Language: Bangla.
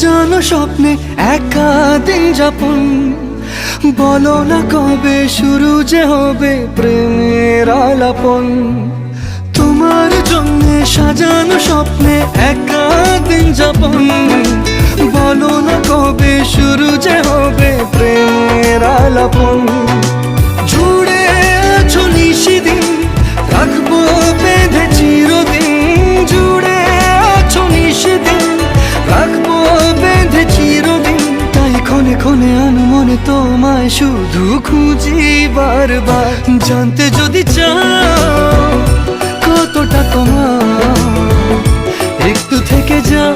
সাজানো স্বপ্নে একা দিন যাপন, বলো না কবে শুরু যে হবে প্রেমের আলাপন। তোমার জন্য সাজানো স্বপ্নে একা দিন যাপন, বলো না কবে শুরু যে হবে প্রেমের আলাপন। জুড়ে আছো নিশিদিন, রাখবো বেঁধে চিরদিন। জুড়ে আছো নিশিদিন, রাখবো বেঁধে চিরদিন। তাই ক্ষণে ক্ষণে আনমনে তোমায় শুধু খুঁজি বারবার। জানতে যদি চাও কতটা তোমার, একটু থেকে যাও